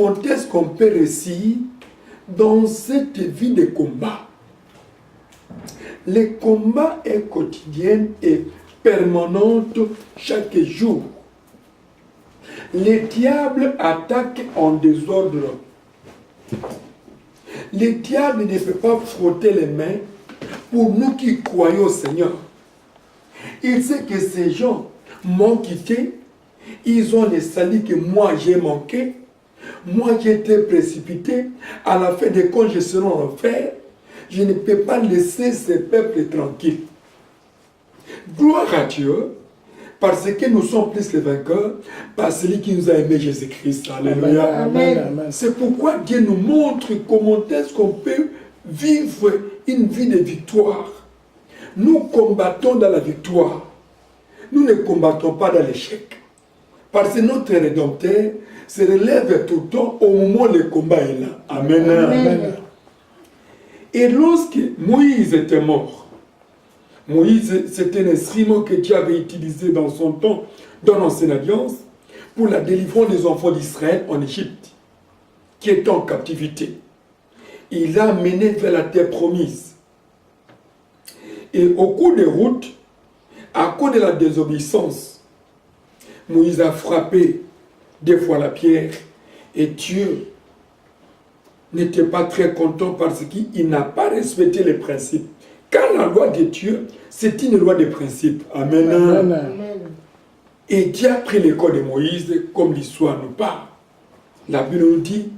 comment est-ce qu'on peut réussir dans cette vie de combat. Le combat est quotidien et permanent chaque jour. Le diable attaque en désordre. Le diable ne peut pas frotter les mains pour nous qui croyons au Seigneur. Il sait que ces gens m'ont quitté, ils ont les salis que moi j'ai manqué, moi j'ai été précipité, à la fin des comptes je serai en enfer, je ne peux pas laisser ce peuple tranquille. Gloire à Dieu, parce que nous sommes plus les vainqueurs, par celui qui nous a aimé Jésus-Christ. Alléluia. Amen. C'est pourquoi Dieu nous montre comment est-ce qu'on peut vivre une vie de victoire. Nous combattons dans la victoire. Nous ne combattons pas dans l'échec. Parce que notre Rédempteur se relève tout le temps au moment où le combat est là. Amen. Amen. Et lorsque Moïse était mort, Moïse, c'était un instrument que Dieu avait utilisé dans son temps, dans l'ancienne alliance, pour la délivrance des enfants d'Israël en Égypte, qui étaient en captivité. Il l'a mené vers la terre promise. Et au cours des routes, à cause de la désobéissance, Moïse a frappé des fois la pierre et Dieu n'était pas très content parce qu'il n'a pas respecté les principes. Car la loi de Dieu, c'est une loi de principes. Amen. Amen. Et Dieu a pris le corps de Moïse comme l'histoire nous parle. La Bible nous dit,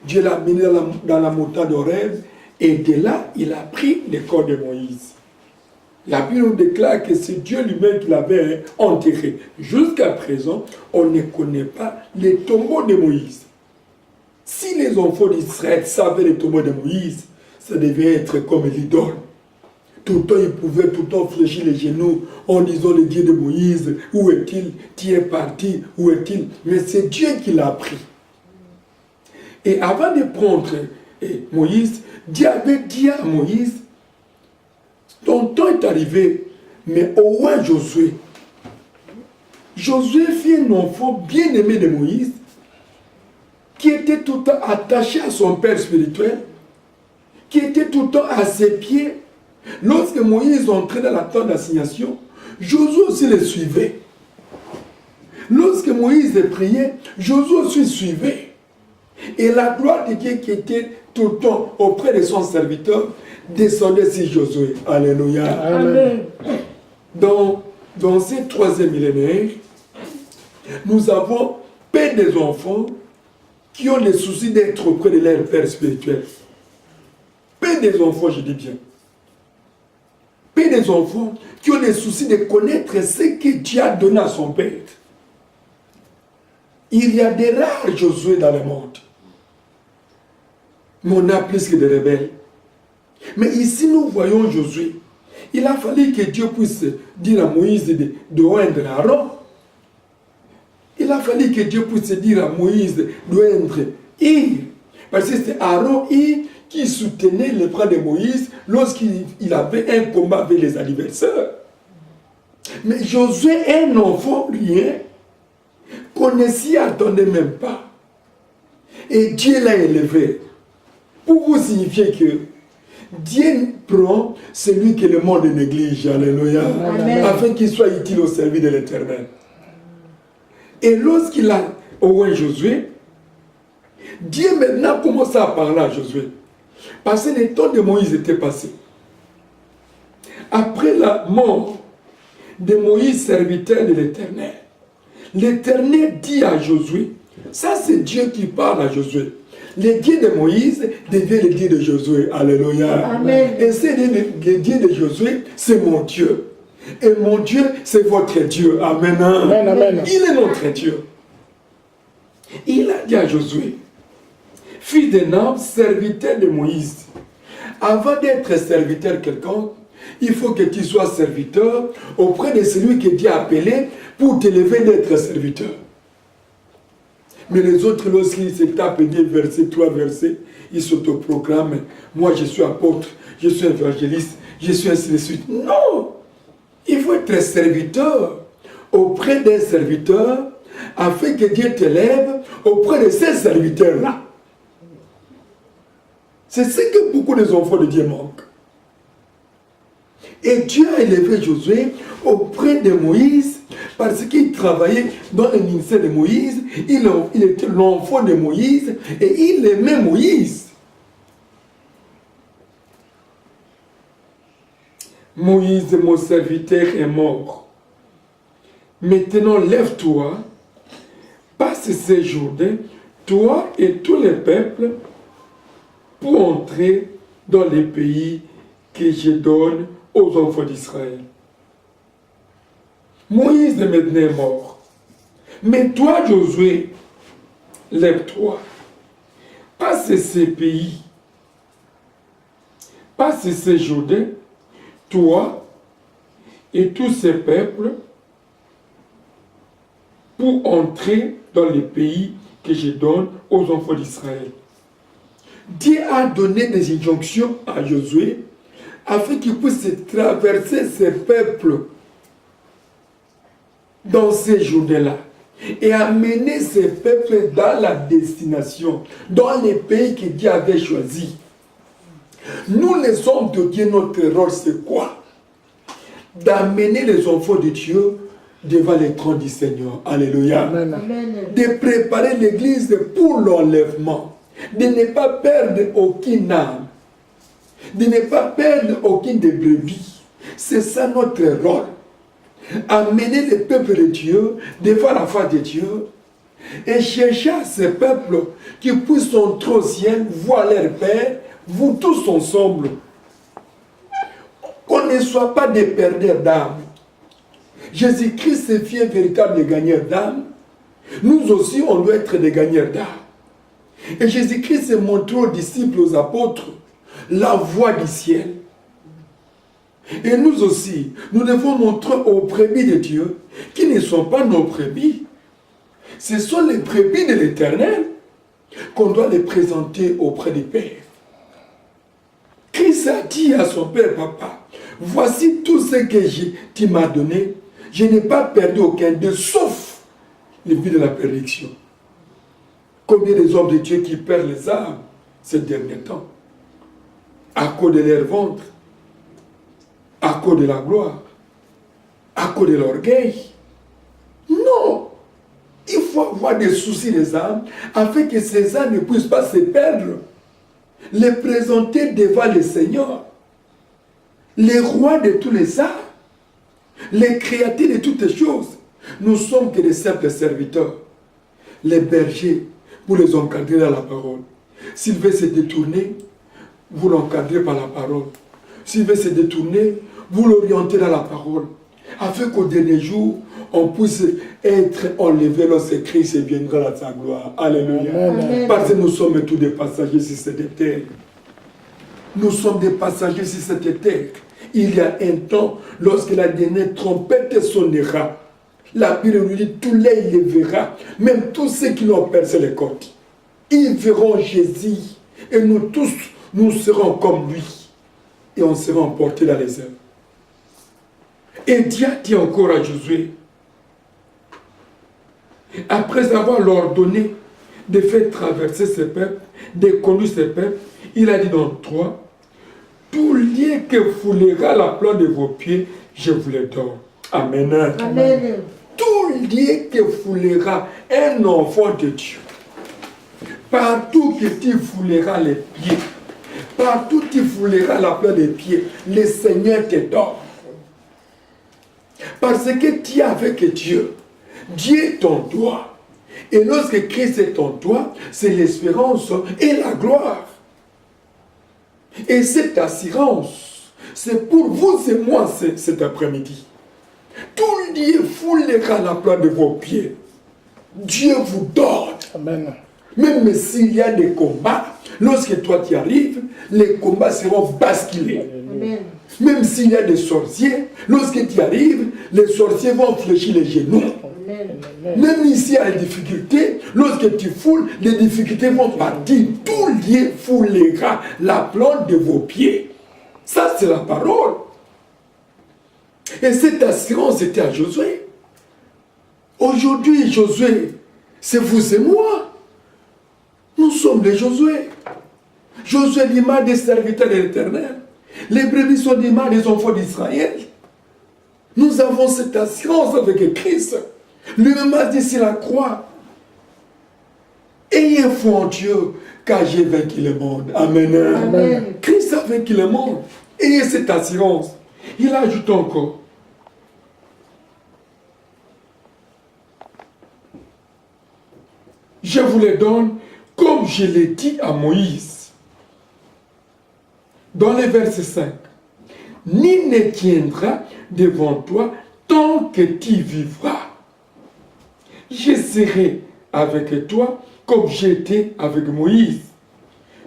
Dieu l'a mené dans la montagne d'Horeb et de là, il a pris le corps de Moïse. La Bible nous déclare que c'est Dieu lui-même qui l'avait enterré. Jusqu'à présent, on ne connaît pas les tombeaux de Moïse. Si les enfants d'Israël savaient les tombeaux de Moïse, ça devait être comme l'idole. Tout le temps, ils pouvaient tout le temps fléchir les genoux en disant le Dieu de Moïse, où est-il? Tu es parti, où est-il? Mais c'est Dieu qui l'a pris. Et avant de prendre Moïse, Dieu avait dit à Moïse, ton temps est arrivé, mais au roi Josué. Josué fut un enfant bien aimé de Moïse, qui était tout le temps attaché à son père spirituel, qui était tout le temps à ses pieds. Lorsque Moïse entrait dans la tente d'assignation, Josué aussi le suivait. Lorsque Moïse priait, Josué aussi suivait. Et la gloire de Dieu qui était tout le temps auprès de son serviteur descendait sur Josué. Alléluia. Amen. Dans ce troisième millénaire, nous avons peu des enfants qui ont le souci d'être auprès de leur père spirituel. Peu des enfants, je dis bien. Peu des enfants qui ont le souci de connaître ce que Dieu a donné à son père. Il y a des rares Josué dans le monde. Mais on a plus que des rebelles. Mais ici, nous voyons Josué. Il a fallu que Dieu puisse dire à Moïse de oindre Aaron. Il a fallu que Dieu puisse dire à Moïse d'oindre Ir. Parce que c'est Aaron Ir qui soutenait les bras de Moïse lorsqu'il avait un combat avec les adversaires. Mais Josué, un enfant rien, qu'on ne s'y attendait même pas. Et Dieu l'a élevé. Pour vous signifier que Dieu prend celui que le monde néglige, alléluia, afin qu'il soit utile au service de l'Éternel. Et lorsqu'il a oint Josué, Dieu maintenant commence à parler à Josué. Parce que le temps de Moïse était passé. Après la mort de Moïse, serviteur de l'Éternel, l'Éternel dit à Josué, ça c'est Dieu qui parle à Josué. Le Dieu de Moïse devient le Dieu de Josué. Alléluia. Amen. Et c'est le Dieu de Josué, c'est mon Dieu. Et mon Dieu, c'est votre Dieu. Amen. Amen, amen. Il est notre Dieu. Il a dit à Josué, fils d'un homme, serviteur de Moïse. Avant d'être serviteur quelqu'un, il faut que tu sois serviteur auprès de celui que Dieu a appelé pour t'élever d'être serviteur. Mais les autres, lorsqu'ils se tapent des versets, 3 versets, ils s'autoproclament. Moi, je suis apôtre, je suis évangéliste, je suis ainsi de suite. Non! Il faut être serviteur auprès d'un serviteur afin que Dieu t'élève auprès de ces serviteurs-là. C'est ce que beaucoup des enfants de Dieu manquent. Et Dieu a élevé Josué auprès de Moïse parce qu'il travaillait dans le ministère de Moïse. Il était l'enfant de Moïse et il aimait Moïse. Moïse, mon serviteur, est mort. Maintenant, lève-toi, passe ces Jourdain, toi et tous les peuples, pour entrer dans les pays que je donne aux enfants d'Israël. Moïse est maintenant mort. Mais toi, Josué, lève-toi, passe ces pays, passe ces Jourdain, toi et tous ces peuples, pour entrer dans les pays que je donne aux enfants d'Israël. Dieu a donné des injonctions à Josué afin qu'il puisse traverser ces peuples dans ces journées-là et amener ces peuples dans la destination, dans les pays que Dieu avait choisis. Nous, les hommes de Dieu, notre rôle, c'est quoi? D'amener les enfants de Dieu devant les trônes du Seigneur. Alléluia. Amen. De préparer l'église pour l'enlèvement. De ne pas perdre aucune âme. De ne pas perdre aucune des brebis. C'est ça notre rôle. Amener les peuples de Dieu devant la face de Dieu et chercher à ces peuples qui puissent entrer au ciel, voir leur Père, vous tous ensemble. Qu'on ne soit pas des perdeurs d'âme. Jésus-Christ s'est fait un véritable gagneur d'âme. Nous aussi, on doit être des gagneurs d'âme. Et Jésus-Christ s'est montré aux disciples, aux apôtres, la voie du ciel. Et nous aussi, nous devons montrer aux brebis de Dieu qui ne sont pas nos brebis. Ce sont les brebis de l'Éternel qu'on doit les présenter auprès du Père. Christ a dit à son Père, Papa, voici tout ce que tu m'as donné. Je n'ai pas perdu aucun d'eux, sauf les vies de la prédiction. Combien des hommes de Dieu qui perdent les âmes ces derniers temps, à cause de leur ventre, à cause de la gloire, à cause de l'orgueil. Non! Il faut avoir des soucis des âmes, afin que ces âmes ne puissent pas se perdre. Les présenter devant le Seigneur, les rois de tous les arts, les créateurs de toutes les choses. Nous sommes que des simples serviteurs, les bergers, pour les encadrer dans la parole. S'il veut se détourner, vous l'encadrez par la parole. S'il veut se détourner, vous l'orientez dans la parole, afin qu'au dernier jour, on puisse être enlevé lorsque Christ viendra dans sa gloire. Alléluia. Amen. Parce que nous sommes tous des passagers sur cette terre. Nous sommes des passagers sur cette terre. Il y a un temps, lorsque la dernière trompette sonnera, la Bible nous dit, tous les il les verra, même tous ceux qui l'ont percé les côtes. Ils verront Jésus, et nous tous, nous serons comme lui, et on sera emportés dans les airs. Et Dieu dit encore à Josué, après avoir ordonné de faire traverser ces peuples, de conduire ces peuples, il a dit dans 3, tout lieu que foulera la plante de vos pieds, je vous le donne. Amen. Amen. Tout lieu que foulera un enfant de Dieu, partout que tu fouleras les pieds, partout tu fouleras la plante des pieds, le Seigneur te donne. Parce que tu es avec Dieu. Dieu est en toi. Et lorsque Christ est en toi, c'est l'espérance et la gloire. Et cette assurance, c'est pour vous et moi cet après-midi. Tout Dieu foulera la plante de vos pieds. Dieu vous donne. Amen. Même s'il y a des combats, lorsque toi tu arrives, les combats seront basculés. Amen. Même s'il y a des sorciers, lorsque tu arrives, les sorciers vont fléchir les genoux. Amen. Même ici, il y a des difficultés, lorsque tu foules, les difficultés vont partir. Tout lieu foulera la plante de vos pieds. Ça, c'est la parole. Et cette assurance était à Josué. Aujourd'hui, Josué C'est vous et moi. Nous sommes les Josué. Josué est l'image des serviteurs de l'Éternel. Les brebis sont l'image des enfants d'Israël. Nous avons cette assurance avec Christ. Lui-même a dit sur la croix, ayez foi en Dieu, car j'ai vaincu le monde. Amen. Amen. Christ a vaincu le monde. Ayez cette assurance. Il ajoute encore. Je vous les donne comme je l'ai dit à Moïse. Dans le verset 5. Ni ne tiendra devant toi tant que tu vivras. Je serai avec toi comme j'étais avec Moïse.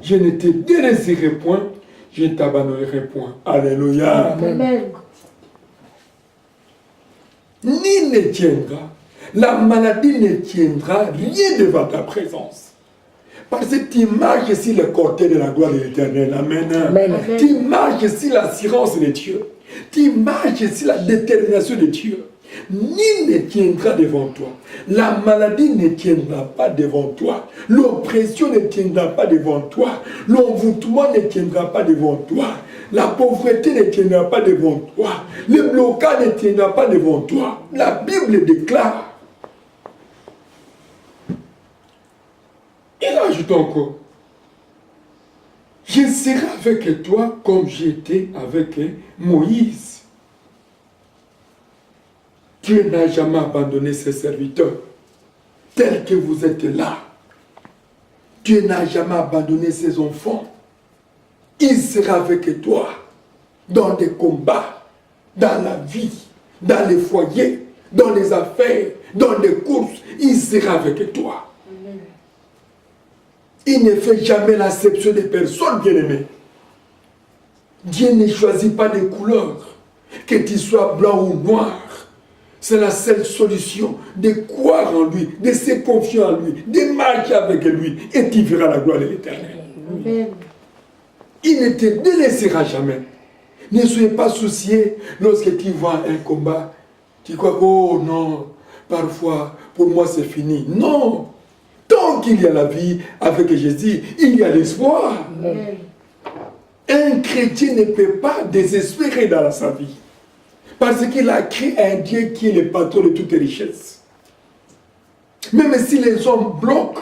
Je ne te délaisserai point, je ne t'abandonnerai point. Alléluia. Amen. Ni ne tiendra. La maladie ne tiendra rien devant ta présence. Parce que tu marches sur le côté de la gloire de l'Éternel. Amen. Amen. Tu marches sur l'assurance de Dieu. Tu marches sur la détermination de Dieu. Ni ne tiendra devant toi. La maladie ne tiendra pas devant toi. L'oppression ne tiendra pas devant toi. L'envoûtement ne tiendra pas devant toi. La pauvreté ne tiendra pas devant toi. Le blocage ne tiendra pas devant toi. La Bible déclare. Il ajoute encore. Je serai avec toi comme j'étais avec Moïse. Dieu n'a jamais abandonné ses serviteurs tels que vous êtes là. Dieu n'a jamais abandonné ses enfants. Il sera avec toi dans des combats, dans la vie, dans les foyers, dans les affaires, dans les courses. Il sera avec toi. Amen. Il ne fait jamais l'acception des personnes bien-aimées. Dieu ne choisit pas des couleurs, que tu sois blanc ou noir. C'est la seule solution de croire en lui, de se confier en lui, de marcher avec lui, et tu verras la gloire de l'Éternel. Il ne te délaissera jamais. Ne soyez pas souciés lorsque tu vois un combat. Tu crois que, oh non, parfois, pour moi c'est fini. Non! Tant qu'il y a la vie avec Jésus, il y a l'espoir. Un chrétien ne peut pas désespérer dans sa vie. Parce qu'il a créé un Dieu qui est le patron de toutes les richesses. Même si les hommes bloquent,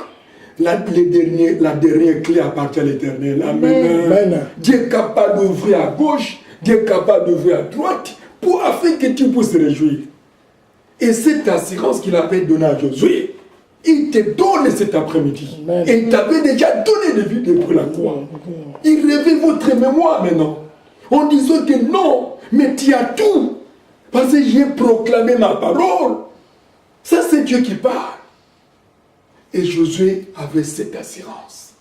la dernière clé appartient à l'Éternel. Amen. Dieu est capable d'ouvrir à gauche, Dieu est capable d'ouvrir à droite, afin que tu puisses te réjouir. Et cette assurance qu'il avait donnée à Josué, il te donne cet après-midi. Et il t'avait déjà donné de vie depuis la croix. Il réveille votre mémoire maintenant. En disant que non, mais tu as tout. Parce que j'ai proclamé ma parole. Ça, c'est Dieu qui parle. Et Josué avait cette assurance.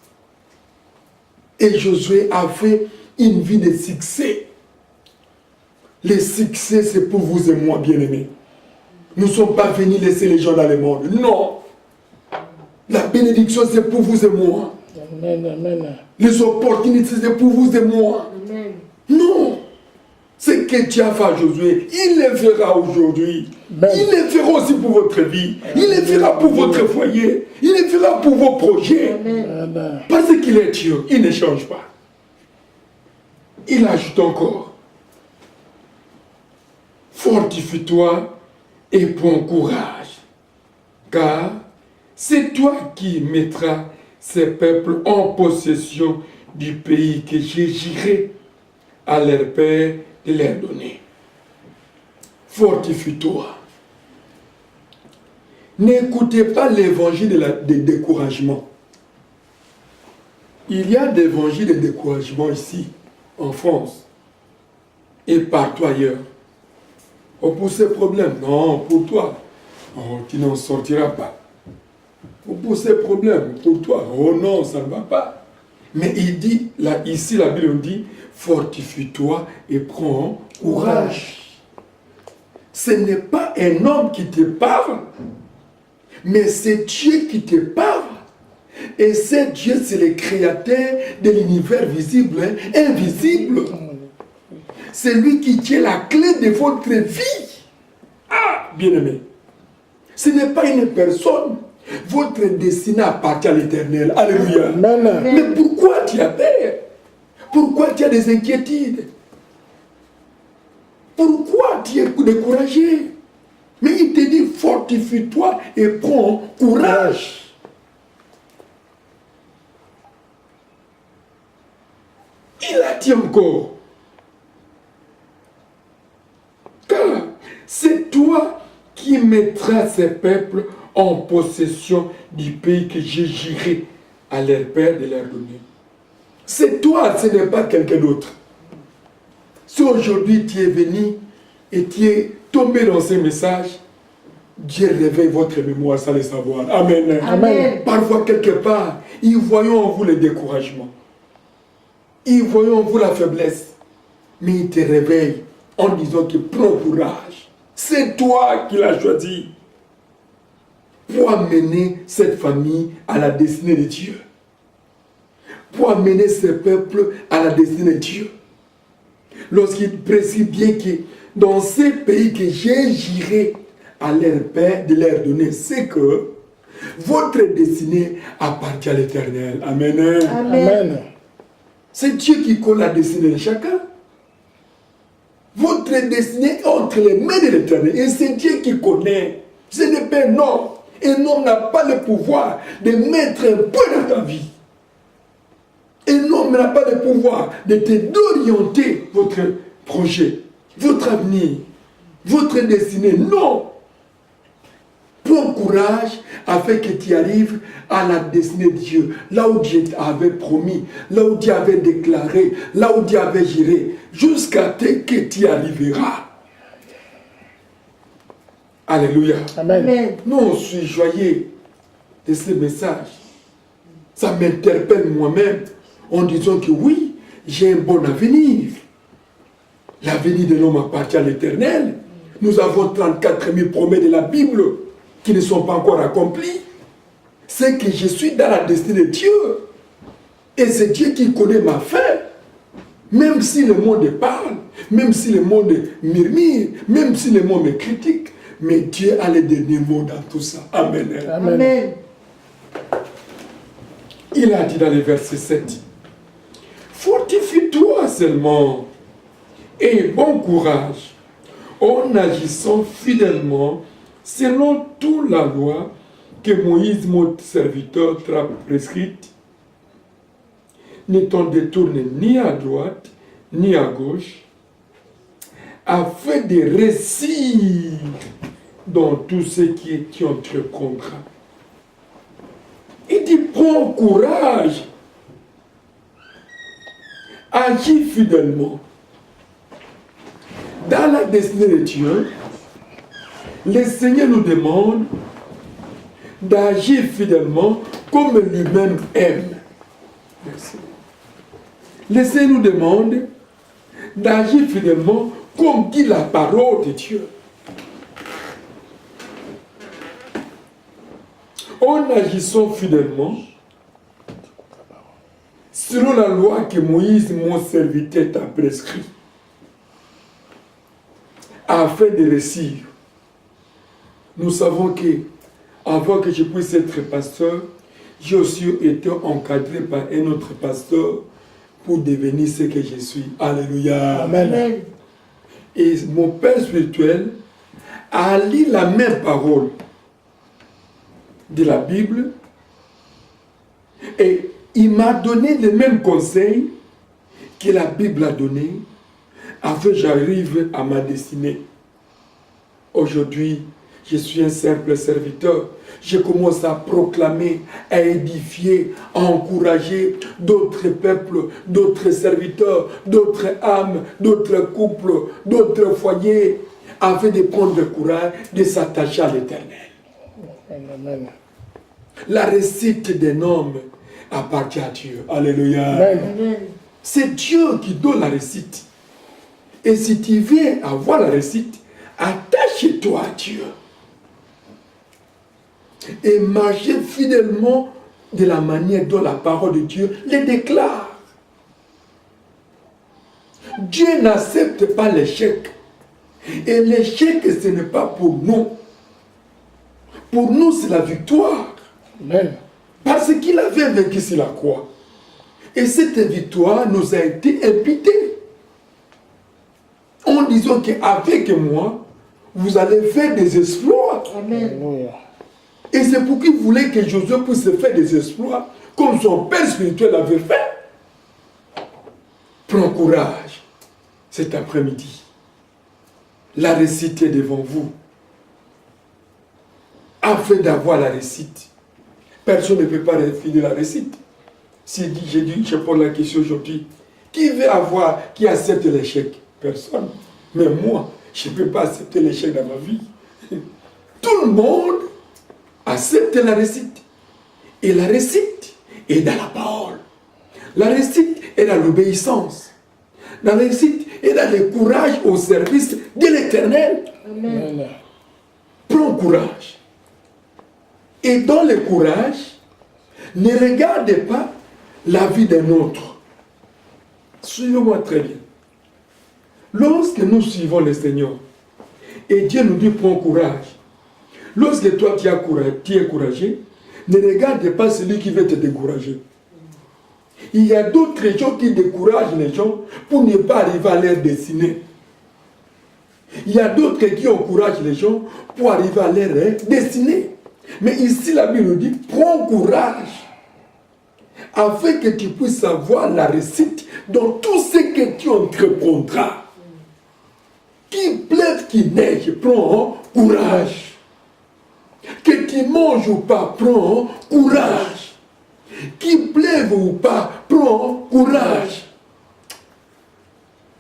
Et Josué avait une vie de succès. Le succès, c'est pour vous et moi, bien-aimés. Nous ne sommes pas venus laisser les gens dans le monde. Non. La bénédiction, c'est pour vous et moi. Amen. Les opportunités, c'est pour vous et moi. Amen. Non. Ce que tu as fait à Josué, il le fera aujourd'hui. Il le fera aussi pour votre vie. Il le fera pour votre foyer. Il le fera pour vos projets. Amen. Parce qu'il est Dieu, il ne change pas. Il ajoute encore. Fortifie-toi et prends courage. Car c'est toi qui mettras ces peuples en possession du pays que j'ai juré à leur père de leur donner. Fortifie-toi. N'écoutez pas l'évangile de découragement. Il y a des évangiles de découragement ici, en France, et partout ailleurs. Oh, pour ces problèmes, non, pour toi, oh, tu n'en sortiras pas. Oh, pour ces problèmes, pour toi, oh non, ça ne va pas. Mais il dit, là, ici, la Bible dit, fortifie-toi et prends courage. Ce n'est pas un homme qui te parle, mais c'est Dieu qui te parle. Et c'est Dieu, c'est le créateur de l'univers visible, invisible. C'est lui qui tient la clé de votre vie. Ah, bien-aimé. Ce n'est pas une personne Votre destinée appartient à l'Éternel. Alléluia. Amen. Mais pourquoi tu as peur? Pourquoi tu as des inquiétudes? Pourquoi tu es découragé? Mais il te dit, fortifie-toi et prends courage. Il a dit encore, car c'est toi qui mettras ces peuples en possession du pays que j'ai juré à leur père de leur donner. C'est toi, ce n'est pas quelqu'un d'autre. Si aujourd'hui tu es venu et tu es tombé dans ces messages, Dieu réveille votre mémoire sans le savoir. Amen. Amen. Parfois, quelque part, ils voient en vous le découragement. Ils voient en vous la faiblesse. Mais il te réveille en disant que prends courage. C'est toi qui l'as choisi pour amener cette famille à la destinée de Dieu. Pour amener ce peuple à la destinée de Dieu. Lorsqu'il précise bien que dans ces pays que j'ai juré à leur père de leur donner, c'est que votre destinée appartient à l'Éternel. Amen. Amen. C'est Dieu qui connaît la destinée de chacun. Votre destinée est entre les mains de l'Éternel. Et c'est Dieu qui connaît. Ce n'est pas un homme. Un homme n'a pas le pouvoir de mettre un point dans ta vie. Un homme n'a pas le pouvoir d'orienter votre projet, votre avenir, votre destinée. Non. Prends courage afin que tu arrives à la destinée de Dieu. Là où Dieu avait promis, là où Dieu avait déclaré, là où Dieu avait géré, jusqu'à ce que tu arriveras. Alléluia. Amen. Nous, je suis joyeux de ce message. Ça m'interpelle moi-même en disant que oui, j'ai un bon avenir. L'avenir de l'homme appartient à l'Éternel. Nous avons 34 000 promesses de la Bible qui ne sont pas encore accomplies. C'est que je suis dans la destinée de Dieu. Et c'est Dieu qui connaît ma fin. Même si le monde parle, même si le monde murmure, même si le monde me critique, mais Dieu a le dernier mot dans tout ça. Amen. Amen. Il a dit dans le verset 7, fortifie-toi seulement et bon courage en agissant fidèlement selon toute la loi que Moïse, mon serviteur, t'a prescrite. Ne t'en détourne ni à droite ni à gauche, afin de réussir dans tout ce qui entreprendra. Il dit, prends courage, agis fidèlement. Dans la destinée de Dieu, le Seigneur nous demande d'agir fidèlement comme lui-même aime. Merci. Le Seigneur nous demande d'agir fidèlement comme dit la parole de Dieu. En agissant fidèlement, selon la loi que Moïse, mon serviteur, t'a prescrit, afin de réussir. Nous savons que, avant que je puisse être pasteur, j'ai aussi été encadré par un autre pasteur pour devenir ce que je suis. Alléluia. Amen. Et mon père spirituel a lu la même parole de la Bible et il m'a donné les mêmes conseils que la Bible a donné afin que j'arrive à ma destinée. Aujourd'hui, je suis un simple serviteur. Je commence à proclamer, à édifier, à encourager d'autres peuples, d'autres serviteurs, d'autres âmes, d'autres couples, d'autres foyers, afin de prendre le courage de s'attacher à l'Éternel. Amen. La réussite d'un homme appartient à Dieu. Alléluia. Amen. C'est Dieu qui donne la réussite. Et si tu veux avoir la réussite, attache-toi à Dieu. Et marchez fidèlement de la manière dont la parole de Dieu le déclare. Dieu n'accepte pas l'échec. Et l'échec, ce n'est pas pour nous. Pour nous, c'est la victoire. Amen. Parce qu'il avait vaincu sur la croix. Et cette victoire nous a été imputée. En disant qu'avec moi, vous allez faire des exploits. Amen. Alléluia. Et c'est pour qu'il voulait que Josué puisse faire des exploits comme son père spirituel avait fait. Prends courage cet après-midi. La réussite est devant vous. Afin d'avoir la réussite, personne ne peut pas finir la réussite. Je pose la question aujourd'hui. Qui veut avoir, qui accepte l'échec? Personne. Mais moi, je ne peux pas accepter l'échec dans ma vie. Tout le monde accepte la réussite. Et la réussite est dans la parole. La réussite est dans l'obéissance. La réussite est dans le courage au service de l'Éternel. Amen. Prends courage. Et dans le courage, ne regardez pas la vie d'un autre. Suivez-moi très bien. Lorsque nous suivons le Seigneur, et Dieu nous dit prends courage. Lorsque toi tu es courageux, ne regarde pas celui qui veut te décourager. Il y a d'autres gens qui découragent les gens pour ne pas arriver à leur destinée. Il y a d'autres qui encouragent les gens pour arriver à leur destinée. Mais ici, la Bible nous dit, prends courage afin que tu puisses avoir la réussite dans tout ce que tu entreprendras. Qu'il pleuve, qu'il neige, prends courage. Que tu manges ou pas, prends courage. Qu'il pleuve ou pas, prends courage.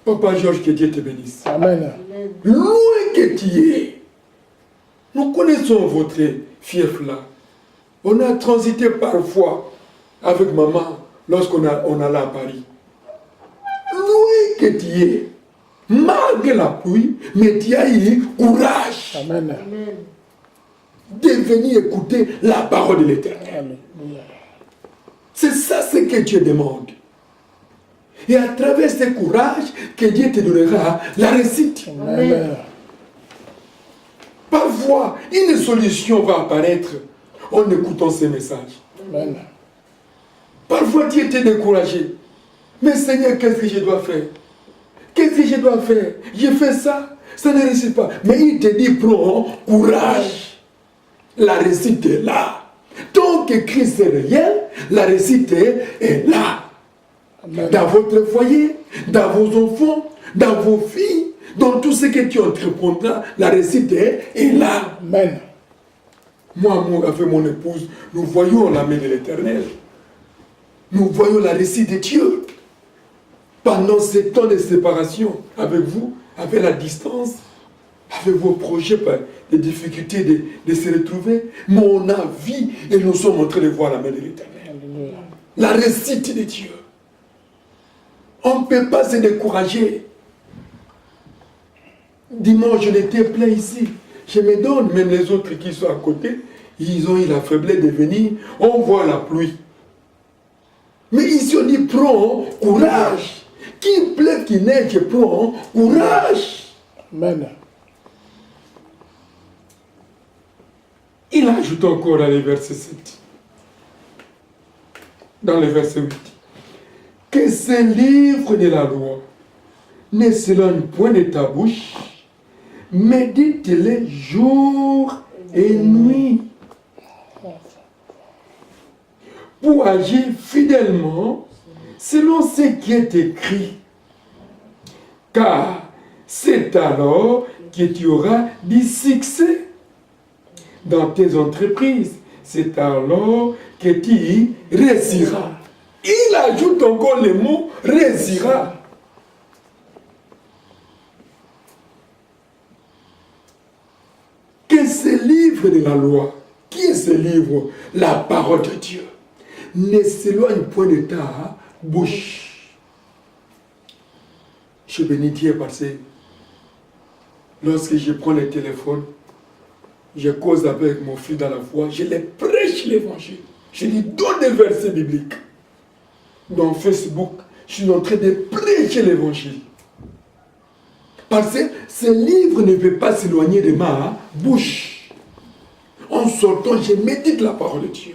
Papa Georges, que Dieu te bénisse. Amen. Loin que tu es, nous connaissons votre fief là. On a transité parfois avec maman lorsqu'on allait à Paris. Loin que tu es, malgré la pluie, mais tu as eu courage Amen. de venir écouter la parole de l'Éternel. Alléluia. C'est ça ce que Dieu demande. Et à travers ce courage que Dieu te donnera la réussite. Amen. Parfois, une solution va apparaître en écoutant ces messages. Amen. Parfois, tu étais découragé. Mais Seigneur, qu'est-ce que je dois faire? Qu'est-ce que je dois faire? J'ai fait ça, ça ne réussit pas. Mais il te dit, prends courage. La réussite est là. Tant que Christ est réel, la réussite est là. Amen. Dans votre foyer, dans vos enfants, dans vos filles, dans tout ce que tu entreprendras, la réussite est là. Amen. Moi, avec mon épouse, nous voyons la main de l'Éternel. Nous voyons la réussite de Dieu. Pendant ces temps de séparation avec vous, avec la distance, avec vos projets, les difficultés de se retrouver, mais on a vu et nous sommes en train de voir la main de l'Éternel. Alléluia. La réussite de Dieu. On ne peut pas se décourager. Dimanche, je l'étais plein ici. Je me donne, même les autres qui sont à côté, ils ont eu la faiblesse de venir. On voit la pluie. Mais ici, on dit, prends courage. Qu'il pleuve, qu'il neige, prends courage. Amen. Il ajoute encore dans le verset 7. Dans le verset 8. Que ce livre de la loi ne s'éloigne point de ta bouche, médite-le jour et nuit, pour agir fidèlement selon ce qui est écrit. Car c'est alors que tu auras du succès dans tes entreprises. C'est alors que tu réussiras. Il ajoute encore le mot réussira. Que ce livre de la loi, qui est ce livre? La parole de Dieu, ne s'éloigne point de ta bouche. Je bénis Dieu parce que lorsque je prends le téléphone, je cause avec mon fils dans la foi, je les prêche l'évangile. Je lui donne des versets bibliques. Dans Facebook, je suis en train de prêcher l'évangile. Parce que ce livre ne peut pas s'éloigner de ma bouche. En sortant, je médite la parole de Dieu.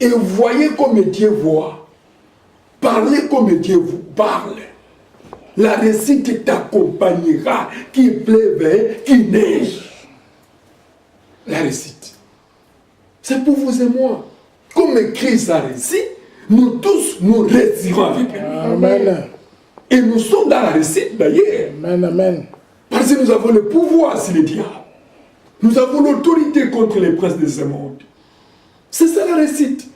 Et voyez comme Dieu voit. Parlez comme Dieu vous parle. La réussite t'accompagnera, qu'il pleuve, qu'il neige. La réussite. C'est pour vous et moi. Comme Christ a réussi, nous tous, nous réussirons avec lui. Amen. Et nous sommes dans la réussite d'ailleurs. Amen. Amen. Parce que nous avons le pouvoir sur le diable. Nous avons l'autorité contre les princes de ce monde. C'est ça la réussite.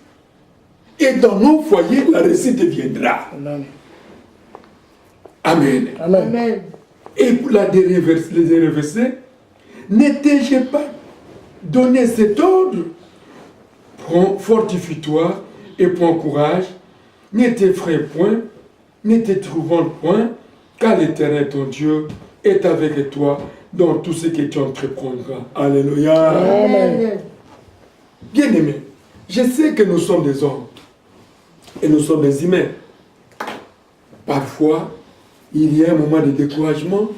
Et dans nos foyers, la réussite viendra. Amen. Amen. Amen. Et pour la dernière verset, ne t'ai-je pas donné cet ordre? Prends, fortifie-toi et prends courage. Ne t'effraie point, ne te trouve point, car l'Éternel ton Dieu est avec toi dans tout ce que tu entreprendras. Alléluia. Amen. Bien-aimés, je sais que nous sommes des hommes et nous sommes des humains. Parfois, il y a un moment de découragement.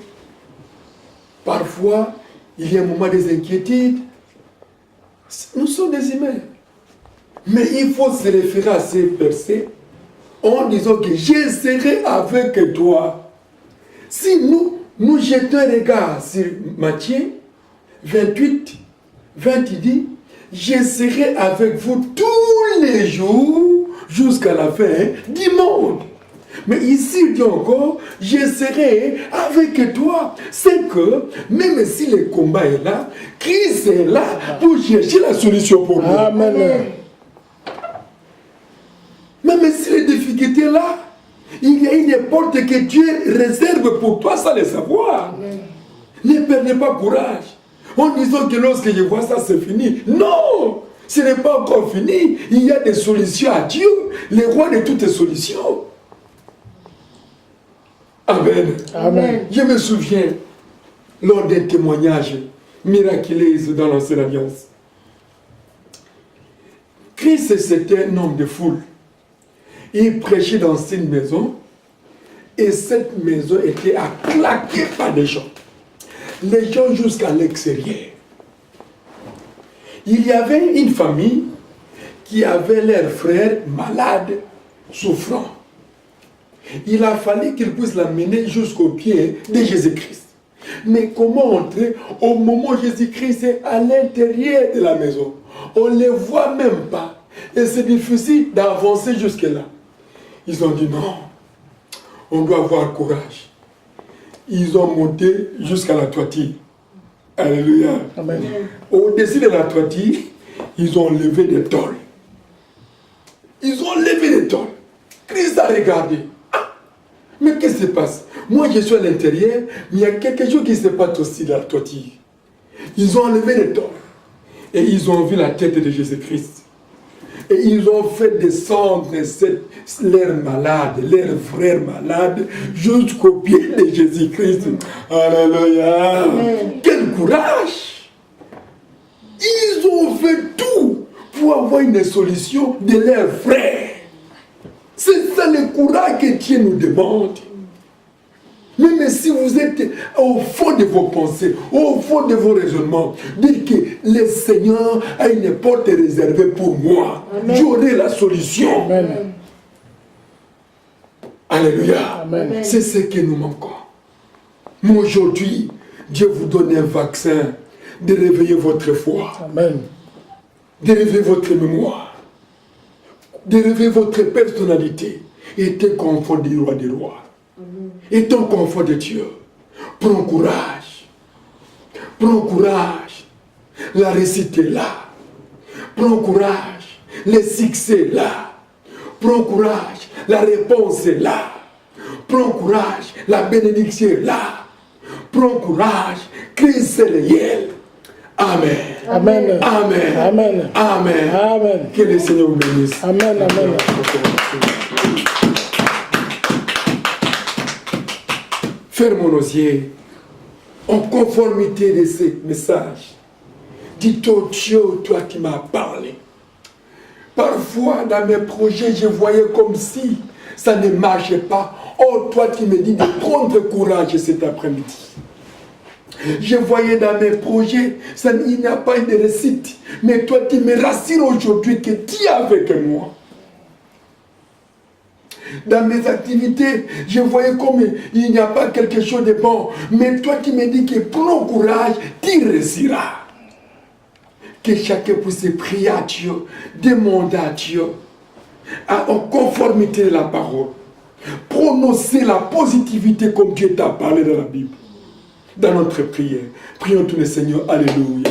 Parfois, il y a un moment des inquiétudes. Nous sommes des humains. Mais il faut se référer à ces versets en disant que je serai avec toi. Si nous jetons un regard sur Matthieu 28, 20, il dit, je serai avec vous tous les jours jusqu'à la fin du monde. Mais ici, il dit encore, je serai avec toi. C'est que, même si le combat est là, Christ est là pour chercher la solution pour nous. Amen. Même si les difficultés sont là, il y a une porte que Dieu réserve pour toi sans le savoir. Amen. Ne perdez pas courage en disant que lorsque je vois ça, c'est fini. Non, ce n'est pas encore fini. Il y a des solutions à Dieu, le roi de toutes les solutions. Amen. Amen. Je me souviens, lors d'un témoignage miraculeux dans l'Ancienne Alliance, Christ, c'était un homme de foule. Il prêchait dans une maison et cette maison était à claquer par des gens. Les gens jusqu'à l'extérieur. Il y avait une famille qui avait leur frère malade, souffrant. Il a fallu qu'il puisse l'amener jusqu'au pied de Jésus-Christ. Mais comment entrer au moment où Jésus-Christ est à l'intérieur de la maison? On ne le voit même pas. Et c'est difficile d'avancer jusque-là. Ils ont dit non, on doit avoir courage. Ils ont monté jusqu'à la toiture. Alléluia. Amen. Au-dessus de la toiture, ils ont levé des tôles. Ils ont levé des tôles. Christ a regardé. Ah, mais qu'est-ce qui se passe? Moi, je suis à l'intérieur, mais il y a quelque chose qui se passe aussi dans la toiture. Ils ont enlevé les tôles. Et ils ont vu la tête de Jésus-Christ. Et ils ont fait descendre leurs malades, leurs frères malades, jusqu'au pied de Jésus-Christ. Alléluia. Quel courage! Ils ont fait tout pour avoir une solution de leurs frères. C'est ça le courage que Dieu nous demande. Même si vous êtes au fond de vos pensées, au fond de vos raisonnements, dites que le Seigneur a une porte réservée pour moi. J'aurai la solution. Amen. Alléluia. Amen. C'est ce que nous manquons. Mais aujourd'hui, Dieu vous donne un vaccin de réveiller votre foi, Amen. de réveiller votre mémoire, de réveiller votre personnalité et te confort du roi des rois. Et ton confort de Dieu. Prends courage. Prends courage. La réussite est là. Prends courage. Le succès est là. Prends courage. La réponse est là. Prends courage. La bénédiction est là. Prends courage. Christ est réel. Amen. Amen. Amen. Amen. Amen. Amen. Que le Seigneur vous bénisse. Amen. Amen. Fermons nos yeux en conformité de ce message. Dis-toi, Dieu, toi qui m'as parlé. Parfois, dans mes projets, je voyais comme si ça ne marchait pas. Oh, toi qui me dis de prendre courage cet après-midi. Je voyais dans mes projets, il n'y a pas eu de réussite. Mais toi, tu me rassures aujourd'hui que tu es avec moi. Dans mes activités, je voyais comme il n'y a pas quelque chose de bon. Mais toi qui me dis que prends courage, tu réussiras. Que chacun puisse prier à Dieu, demander à Dieu, en conformité de la parole. Prononcer la positivité comme Dieu t'a parlé dans la Bible. Dans notre prière, prions tous les Seigneurs. Alléluia.